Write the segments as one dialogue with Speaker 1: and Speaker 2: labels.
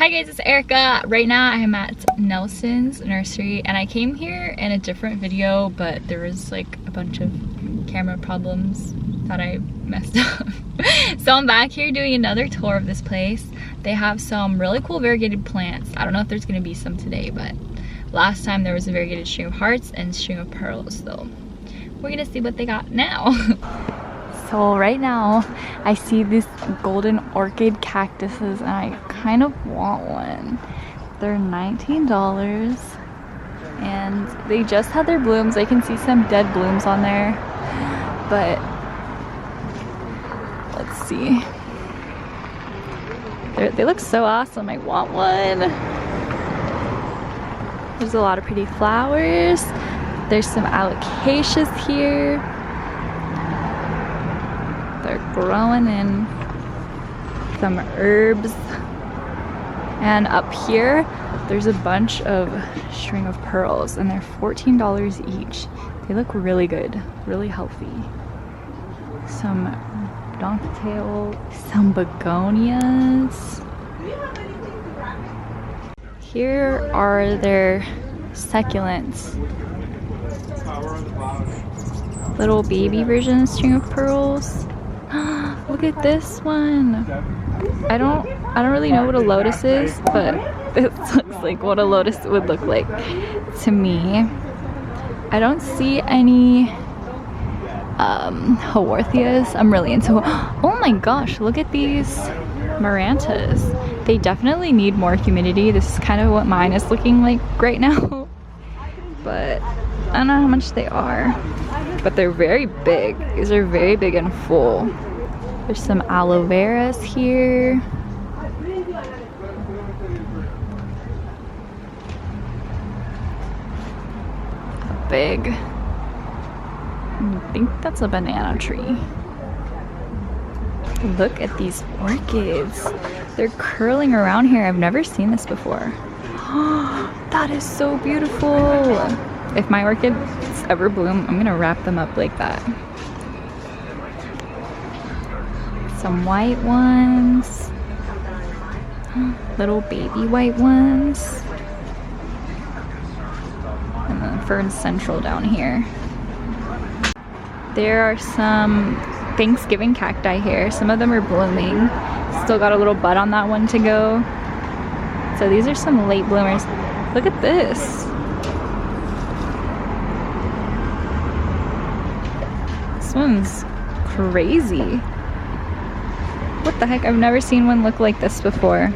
Speaker 1: Hi guys, it's Erica. Right now I'm at Nelson's Nursery and I came here in a different video, but there was like a bunch of camera problems that I messed up. So I'm back here doing another tour of this place. They have some really cool variegated plants. I don't know if there's gonna be some today, but last time there was a variegated string of hearts and string of pearls, so we're gonna see what they got now. So right now I see these golden orchid cactuses and I kind of want one. They're $19 and they just had their blooms. I can see some dead blooms on there, but let's see. They look so awesome. I want one. There's a lot of pretty flowers. There's some alocasias here. They're growing in some herbs. And up here, there's a bunch of string of pearls and they're $14 each. They look really good, really healthy. Some donkey tail, some begonias. Here are their succulents. Little baby version of string of pearls. Look at this one. I don't really know what a lotus is, but it looks like what a lotus would look like to me. I don't see any Haworthias. I'm really into. Oh my gosh, look at these Marantas. They definitely need more humidity. This is kind of what mine is looking like right now. But I don't know how much they are. But they're very big. These are very big and full. There's some aloe veras here. Big. I think that's a banana tree. Look at these orchids. They're curling around here. I've never seen this before. That is so beautiful. If my orchids ever bloom, I'm gonna wrap them up like that. Some white ones. Little baby white ones. And then Fern Central down here. There are some Thanksgiving cacti here. Some of them are blooming. Still got a little bud on that one to go. So these are some late bloomers. Look at this. This one's crazy. What the heck? I've never seen one look like this before.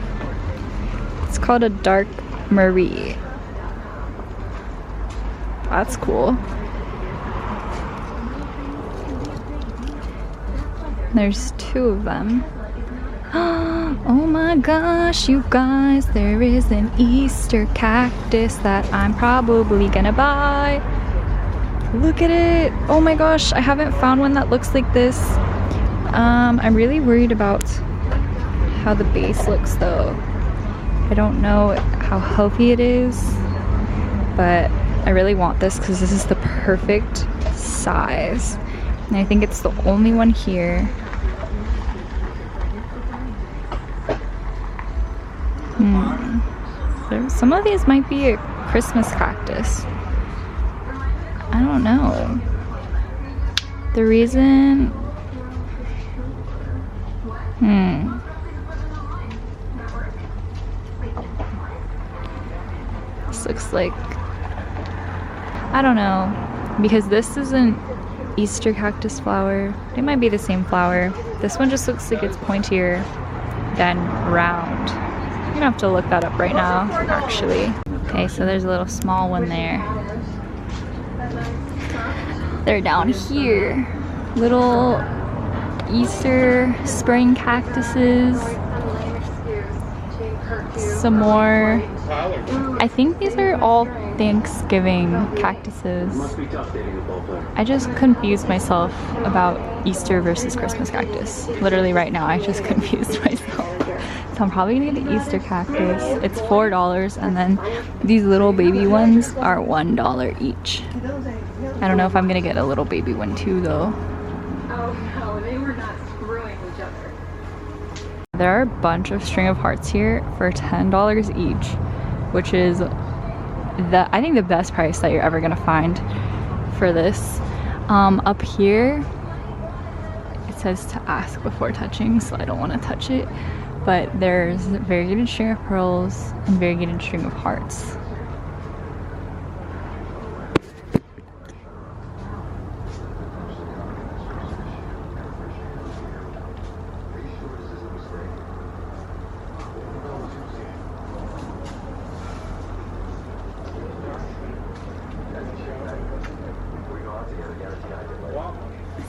Speaker 1: It's called a dark Marie. That's cool. There's two of them. Oh my gosh, you guys, there is an Easter cactus that I'm probably gonna buy. Look at it. Oh my gosh, I haven't found one that looks like this. I'm really worried about how the base looks though. I don't know how healthy it is, but I really want this because this is the perfect size. And I think it's the only one here. Some of these might be a Christmas cactus. I don't know. The reason... This looks like... I don't know. Because this is an Easter cactus flower. It might be the same flower. This one just looks like it's pointier than round. I'm gonna have to look that up right now, actually. Okay, so there's a little small one there. They're down here. Little Easter spring cactuses. Some more. I think these are all Thanksgiving cactuses. I just confused myself about Easter versus Christmas cactus. Literally right now, I just confused myself. So I'm probably gonna get the Easter cactus. It's $4, and then these little baby ones are $1 each. I don't know if I'm gonna get a little baby one too though. Oh no, they were not screwing each other. There are a bunch of string of hearts here for $10 each, which is I think the best price that you're ever gonna find for this. Up here it says to ask before touching, so I don't want to touch it, but there's variegated string of pearls and variegated string of hearts.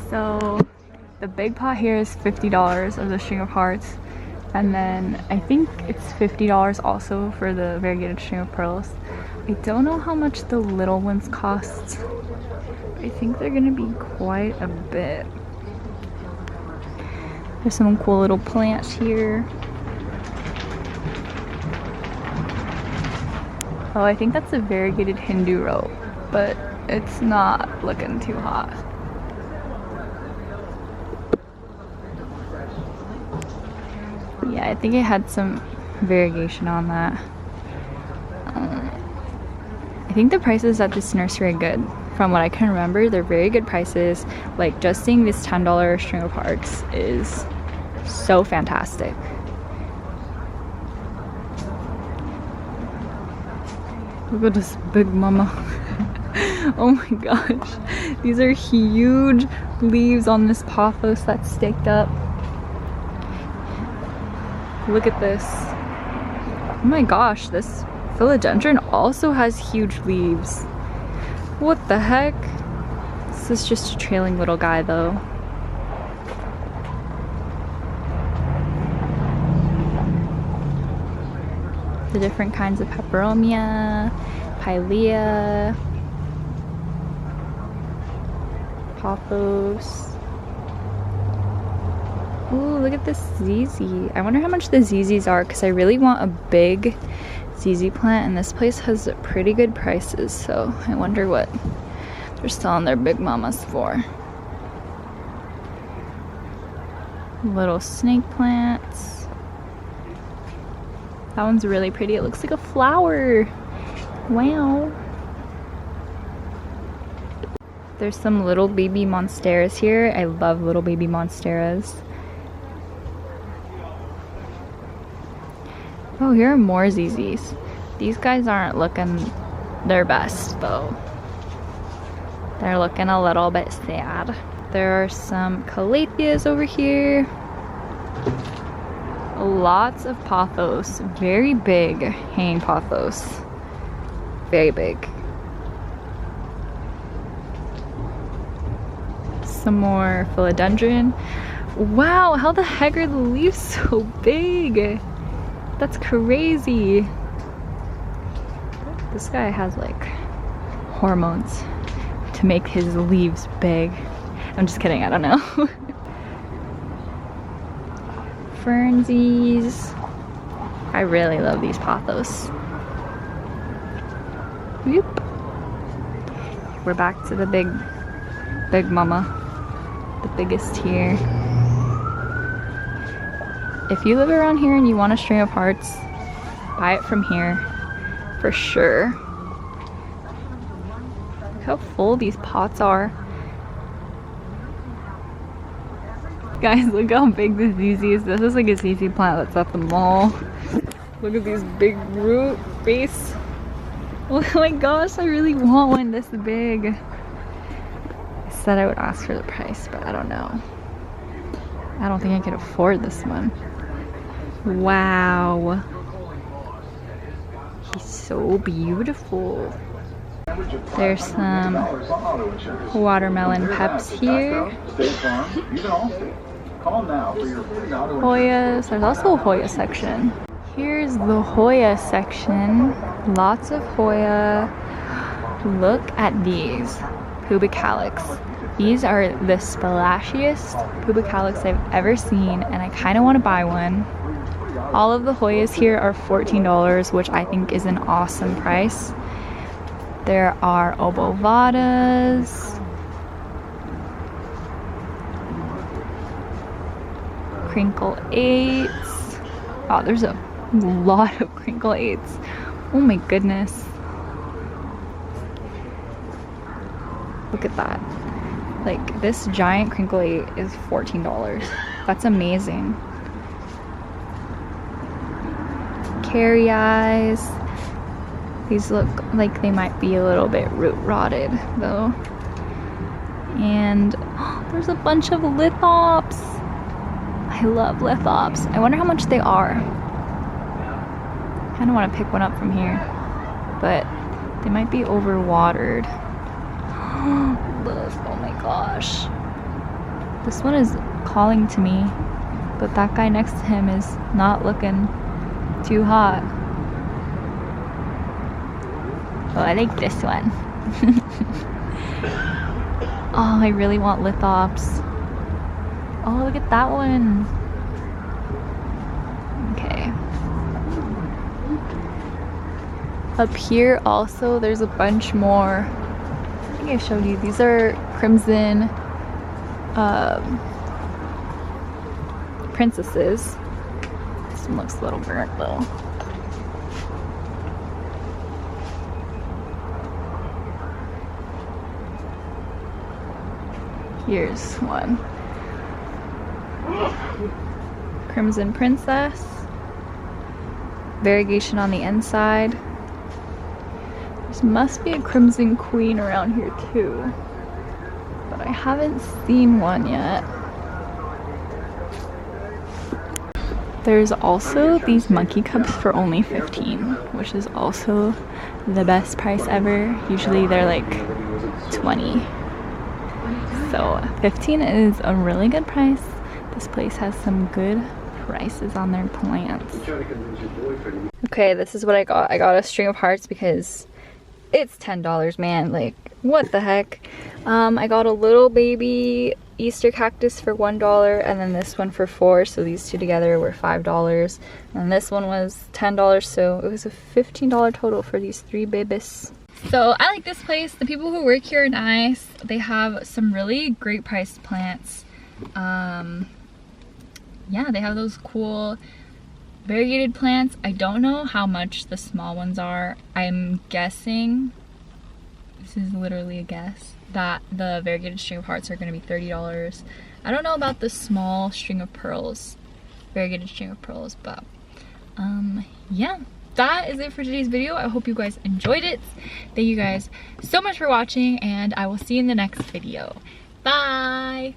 Speaker 1: So the big pot here is $50 of the string of hearts, and then I think it's $50 also for the variegated string of pearls. I don't know how much the little ones cost. I think they're gonna be quite a bit. There's some cool little plants here. Oh, I think that's a variegated Hindu rope, but it's not looking too hot. Yeah, I think it had some variegation on that. I think the prices at this nursery are good. From what I can remember, they're very good prices. Like, just seeing this $10 string of hearts is so fantastic. Look at this big mama. Oh my gosh. These are huge leaves on this pothos that's staked up. Look at this. Oh my gosh, this philodendron also has huge leaves. What the heck? This is just a trailing little guy though. The different kinds of peperomia, Pilea, Pothos. Ooh, look at this ZZ. I wonder how much the ZZs are, because I really want a big ZZ plant, and this place has pretty good prices, so I wonder what they're selling their big mamas for. Little snake plants. That one's really pretty. It looks like a flower. Wow. There's some little baby monsteras here. I love little baby monsteras. Oh, here are more ZZs. These guys aren't looking their best though. They're looking a little bit sad. There are some calatheas over here. Lots of pothos. Very big hanging pothos. Very big. Some more philodendron. Wow, how the heck are the leaves so big? That's crazy. This guy has like hormones to make his leaves big. I'm just kidding, I don't know. Fernsies. I really love these pothos. Whoop. We're back to the big mama. The biggest here. If you live around here and you want a string of hearts, buy it from here for sure. Look how full these pots are. Guys, look how big this ZZ is. This is like a ZZ plant that's at the mall. Look at these big root base. Oh my gosh, I really want one this big. I said I would ask for the price, but I don't know. I don't think I could afford this one. Wow. He's so beautiful. There's some watermelon peps here. Hoyas. There's also a Hoya section. Here's the Hoya section. Lots of Hoya. Look at these. Pubicalyx. These are the splashiest pubicalyx I've ever seen, and I kind of want to buy one. All of the Hoyas here are $14, which I think is an awesome price. There are obovatas. Crinkle 8s. Oh, there's a lot of crinkleids. Oh my goodness. Look at that. Like, this giant crinkleate is $14. That's amazing. Kerii. These look like they might be a little bit root rotted though. And oh, there's a bunch of Lithops. I love Lithops. I wonder how much they are. I kind of want to pick one up from here, but they might be overwatered. Look, oh my gosh. This one is calling to me, but that guy next to him is not looking too hot. Oh, I like this one. Oh, I really want Lithops. Oh, look at that one. Okay. Up here also, there's a bunch more. I think I showed you. These are crimson princesses. This one looks a little burnt though. Here's one. Crimson princess. Variegation on the inside. There must be a crimson queen around here too, but I haven't seen one yet. There's also these monkey cups for only $15, which is also the best price ever. Usually they're like $20. So $15 is a really good price. This place has some good prices on their plants. Okay, this is what I got. I got a string of hearts because it's $10, man. Like, what the heck? I got a little baby Easter cactus for $1 and then this one for $4, so these two together were $5. And this one was $10, so it was a $15 total for these 3 babies. So I like this place. The people who work here are nice. They have some really great priced plants. Yeah, they have those cool variegated plants. I don't know how much the small ones are. I'm guessing, this is literally a guess, that the variegated string of hearts are going to be $30. I don't know about the small string of pearls, variegated string of pearls, but yeah, that is it for today's video. I hope you guys enjoyed it. Thank you guys so much for watching, and I will see you in the next video. Bye!